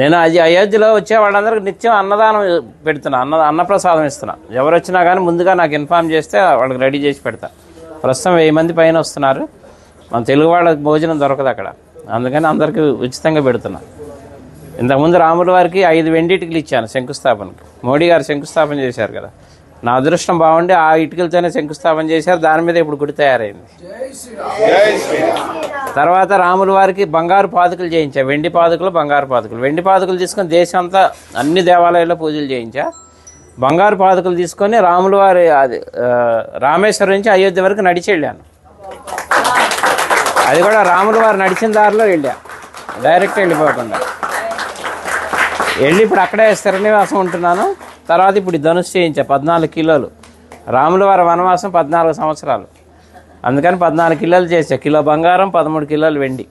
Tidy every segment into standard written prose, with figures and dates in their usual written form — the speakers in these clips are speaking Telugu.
నేను అది అయోధ్యలో వచ్చే వాళ్ళందరికీ నిత్యం అన్నదానం పెడుతున్నా, అన్నప్రసాదం ఇస్తున్నా. ఎవరు వచ్చినా కానీ ముందుగా నాకు ఇన్ఫార్మ్ చేస్తే వాళ్ళకి రెడీ చేసి పెడతా. ప్రస్తుతం 1000 మంది పైన వస్తున్నారు. మన తెలుగు వాళ్ళకి భోజనం దొరకదు అక్కడ, అందుకని అందరికీ ఉచితంగా పెడుతున్నా. ఇంతకుముందు రాముల వారికి 5 వెండి ఇటుకలు ఇచ్చాను శంకుస్థాపనకి. మోడీ గారు శంకుస్థాపన చేశారు కదా, నా అదృష్టం బాగుండి ఆ ఇటుకలతోనే శంకుస్థాపన చేశారు. దాని మీద ఇప్పుడు గుడి తయారైంది. తర్వాత రాముల వారికి బంగారు పాదుకలు చేయించా, వెండి పాదుకలు బంగారు పాదుకలు. వెండి పాదుకలు తీసుకొని దేశం అంతా అన్ని దేవాలయాల్లో పూజలు చేయించా. బంగారు పాదుకలు తీసుకొని రాముల వారి అది రామేశ్వరం నుంచి అయోధ్య వరకు నడిచి వెళ్ళాను. అది కూడా రాముల వారు నడిచిన దారిలో వెళ్ళా, డైరెక్ట్ వెళ్ళిపోకుండా వెళ్ళి ఇప్పుడు అక్కడే స్థిరనివాసం ఉంటున్నాను. తర్వాత ఇప్పుడు ధనుసు చేయించా 14 కిలోలు. రాముల వారి వనవాసం 14 సంవత్సరాలు, అందుకని 14 కిలోలు చేసా. కిలో బంగారం 13 కిలోలు వెండి.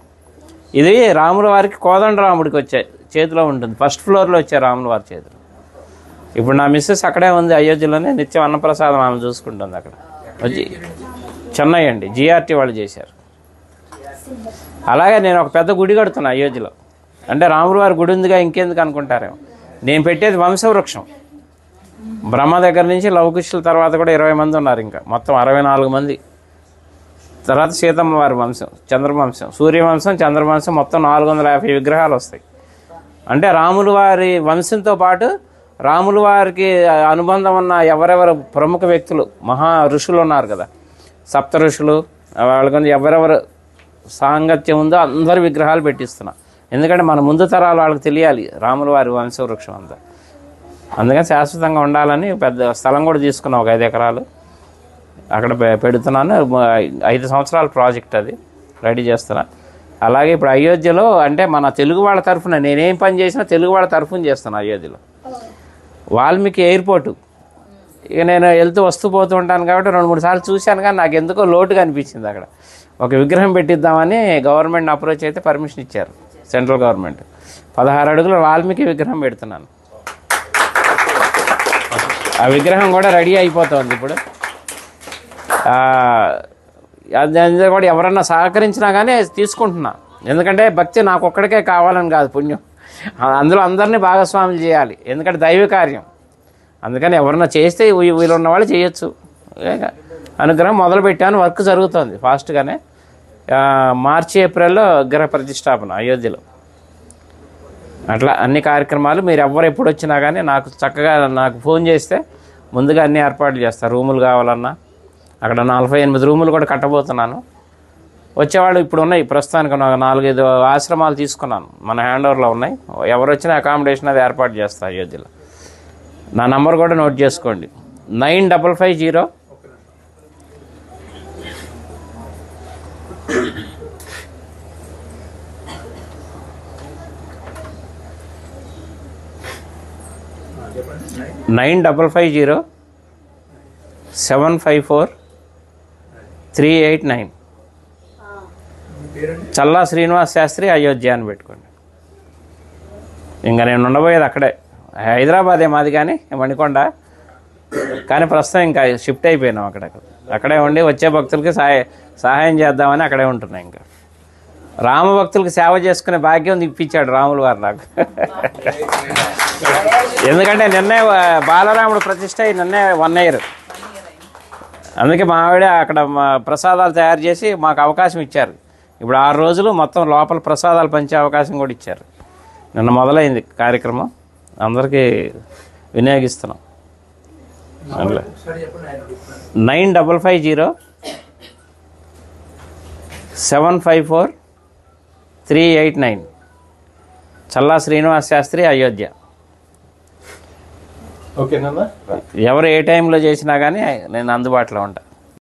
ఇది రాముల వారికి కోదండరాముడికి వచ్చాయి చేతిలో ఉంటుంది, ఫస్ట్ ఫ్లోర్లో వచ్చాయి రాముల వారి చేతిలో. ఇప్పుడు నా మిస్సెస్ అక్కడే ఉంది అయోధ్యలోనే, నిత్యం అన్నప్రసాదం ఆమె చూసుకుంటుంది అక్కడ. వచ్చి చెన్నై అండి, జిఆర్టీ వాళ్ళు చేశారు. అలాగే నేను ఒక పెద్ద గుడి కడుతున్నా అయోధ్యలో. అంటే రాముల వారి గుడి ఉందిగా ఇంకెందుకు అనుకుంటారేమో. నేను పెట్టేది వంశవృక్షం. బ్రహ్మ దగ్గర నుంచి లవకుశుల తర్వాత కూడా 20 మంది ఉన్నారు, ఇంకా మొత్తం 64 మంది. తర్వాత సీతమ్మ వారి వంశం, చంద్రవంశం, సూర్యవంశం, చంద్రవంశం, మొత్తం 450 విగ్రహాలు వస్తాయి. అంటే రాముల వారి వంశంతో పాటు రాముల వారికి అనుబంధం ఉన్న ఎవరెవరు ప్రముఖ వ్యక్తులు, మహా ఋషులు ఉన్నారు కదా, సప్త ఋషులు, వాళ్ళకి ఎవరెవరు సాంగత్యం ఉందో అందరి విగ్రహాలు పెట్టిస్తున్నా. ఎందుకంటే మన ముందు తరాలు వాళ్ళకి తెలియాలి రాముల వారి వంశవృక్షం అంతా. అందుకని శాశ్వతంగా ఉండాలని పెద్ద స్థలం కూడా తీసుకున్నాం, ఒక 5 ఎకరాలు అక్కడ పెడుతున్నాను. 5 సంవత్సరాల ప్రాజెక్ట్ అది, రెడీ చేస్తున్నా. అలాగే ఇప్పుడు అయోధ్యలో అంటే మన తెలుగు వాళ్ళ తరఫున నేనేం పని చేసినా తెలుగు వాళ్ళ తరఫున చేస్తాను. అయోధ్యలో వాల్మీకి ఎయిర్పోర్టు, ఇక నేను వెళ్తూ వస్తూ పోతూ ఉంటాను కాబట్టి 2-3 సార్లు చూశాను, కానీ నాకు ఎందుకో లోటుగా అనిపించింది. అక్కడ ఒక విగ్రహం పెట్టిద్దామని గవర్నమెంట్ అప్రోచ్ అయితే పర్మిషన్ ఇచ్చారు, సెంట్రల్ గవర్నమెంట్. 16 అడుగుల వాల్మీకి విగ్రహం పెడుతున్నాను. ఆ విగ్రహం కూడా రెడీ అయిపోతుంది ఇప్పుడు. అది కూడా ఎవరన్నా సహకరించినా కానీ తీసుకుంటున్నా. ఎందుకంటే భక్తి నాకు ఒక్కడికే కావాలని కాదు, పుణ్యం అందులో అందరినీ భాగస్వాములు చేయాలి, ఎందుకంటే దైవ కార్యం. అందుకని ఎవరన్నా చేస్తే వీళ్ళున్న వాళ్ళు చేయొచ్చు. అనుగ్రహం మొదలుపెట్టాను, వర్క్ జరుగుతుంది ఫాస్ట్గానే. మార్చి ఏప్రిల్లో విగ్రహ ప్రతిష్టాపన అయోధ్యలో. అట్లా అన్ని కార్యక్రమాలు మీరు ఎవరు ఎప్పుడు వచ్చినా కానీ నాకు చక్కగా నాకు ఫోన్ చేస్తే ముందుగా అన్ని ఏర్పాట్లు చేస్తారు. రూములు కావాలన్నా అక్కడ 48 రూములు కూడా కట్టబోతున్నాను. వచ్చేవాళ్ళు ఇప్పుడు ఉన్నాయి, ప్రస్తుతానికి 4-5 ఆశ్రమాలు తీసుకున్నాను, మన హ్యాండ్ ఓవర్లో ఉన్నాయి. ఎవరు వచ్చినా అకామిడేషన్ అది ఏర్పాటు చేస్తా అయోధ్యలో. నా నంబర్ కూడా నోట్ చేసుకోండి, 9550 9550 754 389. చల్లా శ్రీనివాస్ శాస్త్రి అయోధ్య అని పెట్టుకోండి. ఇంకా నేను ఉండబోయేది అక్కడే, హైదరాబాదే మాది కానీ మణికొండ, కానీ ప్రస్తుతం ఇంకా షిఫ్ట్ అయిపోయినాం అక్కడే ఉండి వచ్చే భక్తులకి సహాయం చేద్దామని అక్కడే ఉంటున్నాయి. ఇంకా రామ భక్తులకు సేవ చేసుకునే భాగ్యం ఇప్పించాడు రాముల వారు నాకు. ఎందుకంటే నిన్నే బాలరాముడు ప్రతిష్ట నిన్నే 1 year. అందుకే మా ఆవిడ అక్కడ ప్రసాదాలు తయారు చేసి మాకు అవకాశం ఇచ్చారు. ఇప్పుడు 6 రోజులు మొత్తం లోపల ప్రసాదాలు పంచే అవకాశం కూడా ఇచ్చారు. నిన్న మొదలైంది కార్యక్రమం, అందరికీ వినియోగిస్తున్నాం. 9550 754 389. చల్లా శ్రీనివాస్ శాస్త్రి అయోధ్య. ఓకేనా? ఎవరు ఏ టైంలో చేసినా కానీ నేను అందుబాటులో ఉంటాను.